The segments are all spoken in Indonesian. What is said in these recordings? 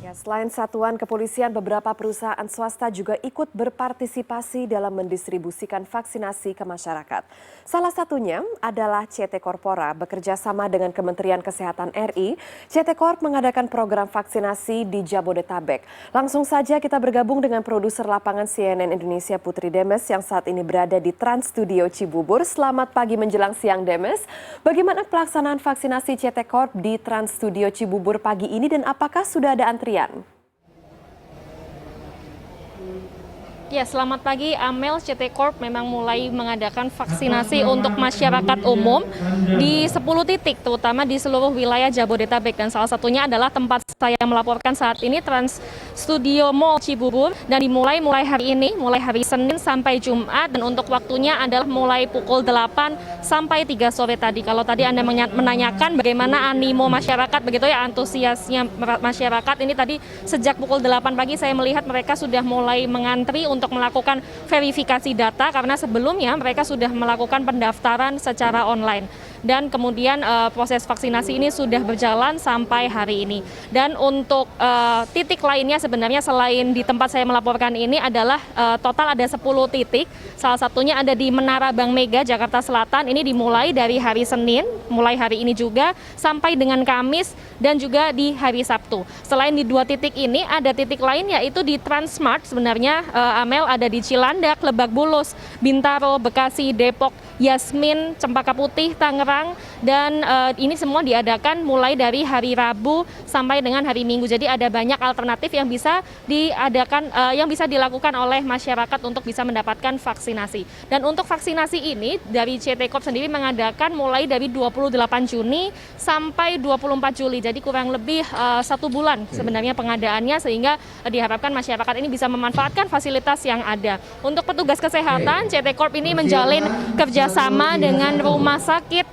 Ya, selain satuan kepolisian, beberapa perusahaan swasta juga ikut berpartisipasi dalam mendistribusikan vaksinasi ke masyarakat. Salah satunya adalah CT Corpora bekerja sama dengan Kementerian Kesehatan RI. CT Corp mengadakan program vaksinasi di Jabodetabek. Langsung saja kita bergabung dengan produser lapangan CNN Indonesia Putri Demes yang saat ini berada di Trans Studio Cibubur. Selamat pagi menjelang siang, Demes. Bagaimana pelaksanaan vaksinasi CT Corp di Trans Studio Cibubur pagi ini dan apakah sudah ada antrian? Ya, selamat pagi Amel. CT Corp memang mulai mengadakan vaksinasi untuk masyarakat umum di 10 titik, terutama di seluruh wilayah Jabodetabek. Dan salah satunya adalah tempat saya melaporkan saat ini, Trans Studio Mall Cibubur. Dan dimulai hari ini, mulai hari Senin sampai Jumat. Dan untuk waktunya adalah mulai pukul 8 sampai 3 sore tadi. Kalau tadi Anda menanyakan bagaimana animo masyarakat, begitu ya, antusiasnya masyarakat. Ini tadi sejak pukul 8 pagi saya melihat mereka sudah mulai mengantri untuk melakukan verifikasi data karena sebelumnya mereka sudah melakukan pendaftaran secara online. Dan kemudian proses vaksinasi ini sudah berjalan sampai hari ini. Dan untuk titik lainnya sebenarnya selain di tempat saya melaporkan ini adalah total ada 10 titik. Salah satunya ada di Menara Bank Mega, Jakarta Selatan. Ini dimulai dari hari Senin, mulai hari ini juga, sampai dengan Kamis dan juga di hari Sabtu. Selain di 2 titik ini, ada titik lain yaitu di Transmart sebenarnya, Amel, ada di Cilandak, Lebak Bulus, Bintaro, Bekasi, Depok, Yasmin, Cempaka Putih, Tangerang, dan ini semua diadakan mulai dari hari Rabu sampai dengan hari Minggu. Jadi ada banyak alternatif yang bisa diadakan, yang bisa dilakukan oleh masyarakat untuk bisa mendapatkan vaksinasi. Dan untuk vaksinasi ini dari CT Corp sendiri mengadakan mulai dari 28 Juni sampai 24 Juli. Jadi kurang lebih 1 bulan sebenarnya pengadaannya, sehingga diharapkan masyarakat ini bisa memanfaatkan fasilitas yang ada. Untuk petugas kesehatan, CT Corp ini menjalin kerjasama dengan Rumah Sakit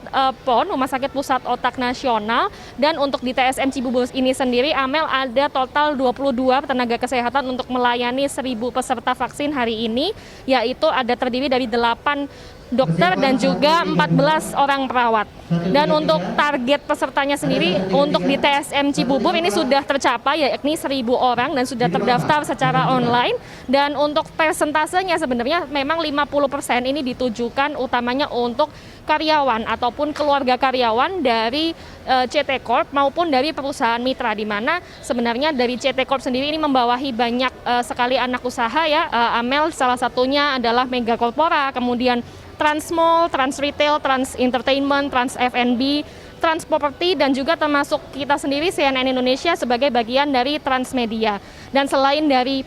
PON, Rumah Sakit Pusat Otak Nasional. Dan untuk di TSM Cibubur ini sendiri, Amel, ada total 22 tenaga kesehatan untuk melayani 1.000 peserta vaksin hari ini, yaitu ada terdiri dari 8 dokter dan juga 14 orang perawat. Dan untuk target pesertanya sendiri untuk di TSM Cibubur ini sudah tercapai, yakni 1.000 orang dan sudah terdaftar secara online. Dan untuk persentasenya sebenarnya memang 50% ini ditujukan utamanya untuk karyawan ataupun keluarga karyawan dari CT Corp maupun dari perusahaan mitra, di mana sebenarnya dari CT Corp sendiri ini membawahi banyak sekali anak usaha ya, Amel. Salah satunya adalah Mega Corpora, kemudian Transmall, Trans Retail, Trans Entertainment, Trans F&B, Trans Property, dan juga termasuk kita sendiri CNN Indonesia sebagai bagian dari Transmedia. Dan selain dari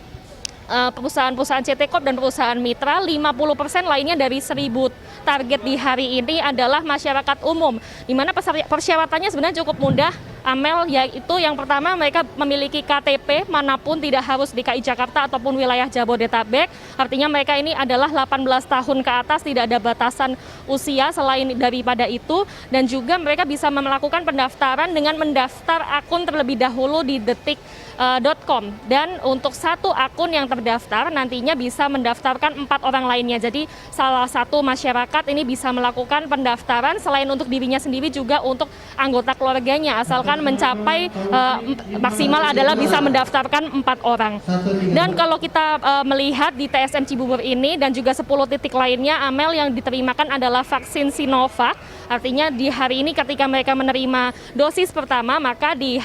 perusahaan-perusahaan CT Corp dan perusahaan mitra, 50% lainnya dari 1.000 target di hari ini adalah masyarakat umum, di mana persyaratannya sebenarnya cukup mudah, Amel, yaitu yang pertama mereka memiliki KTP manapun, tidak harus DKI Jakarta ataupun wilayah Jabodetabek. Artinya mereka ini adalah 18 tahun ke atas, tidak ada batasan usia selain daripada itu. Dan juga mereka bisa melakukan pendaftaran dengan mendaftar akun terlebih dahulu di detik.com. Dan untuk 1 akun yang terdaftar nantinya bisa mendaftarkan 4 orang lainnya. Jadi salah satu masyarakat ini bisa melakukan pendaftaran selain untuk dirinya sendiri juga untuk anggota keluarganya, asalkan mencapai maksimal adalah bisa mendaftarkan 4 orang. Dan kalau kita melihat di TSM Cibubur ini dan juga 10 titik lainnya, Amel, yang diterimakan adalah vaksin Sinovac. Artinya di hari ini ketika mereka menerima dosis pertama, maka di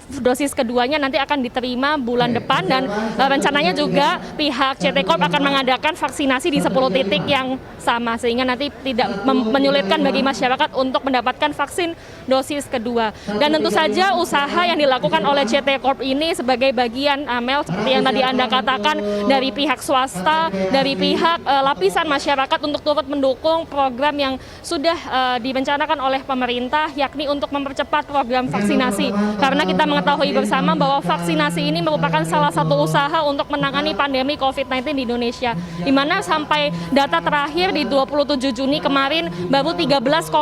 dosis keduanya nanti akan diterima bulan depan. Dan rencananya juga pihak CT Corp akan mengadakan vaksinasi di 10 titik yang sama, sehingga nanti tidak menyulitkan bagi masyarakat untuk mendapatkan vaksin dosis kedua. Dan tentu saja usaha yang dilakukan oleh CT Corp ini sebagai bagian, Amel, seperti yang tadi Anda katakan, dari pihak swasta, dari pihak lapisan masyarakat untuk turut mendukung program yang sudah direncanakan oleh pemerintah, yakni untuk mempercepat program vaksinasi. Karena kita mengetahui bersama bahwa vaksinasi ini merupakan salah satu usaha untuk menangani pandemi COVID-19 di Indonesia, di mana sampai data terakhir di 27 Juni kemarin baru 13,1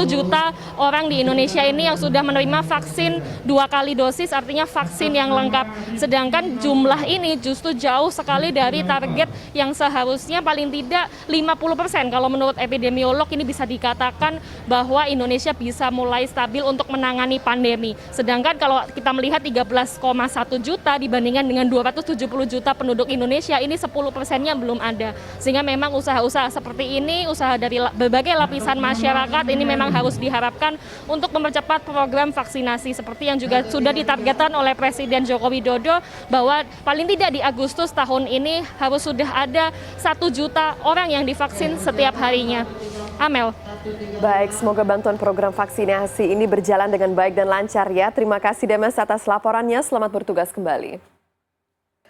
juta orang di Indonesia ini yang sudah menerima vaksin 2 kali dosis, artinya vaksin yang lengkap. Sedangkan jumlah ini justru jauh sekali dari target yang seharusnya paling tidak 50%. Kalau menurut epidemiolog ini bisa dikatakan bahwa Indonesia bisa mulai stabil untuk menangani pandemi. Sedangkan kalau kita melihat 13,1 juta dibandingkan dengan 270 juta penduduk Indonesia, ini 10%-nya belum ada. Sehingga memang usaha-usaha seperti ini, usaha dari berbagai lapisan masyarakat ini memang harus diharapkan untuk mempercepat program vaksinasi seperti yang juga sudah ditargetkan oleh Presiden Joko Widodo bahwa paling tidak di Agustus tahun ini harus sudah ada 1 juta orang yang divaksin setiap harinya. Amel. Baik, semoga bantuan program vaksinasi ini berjalan dengan baik dan lancar ya. Terima kasih Demes atas laporannya, selamat bertugas kembali.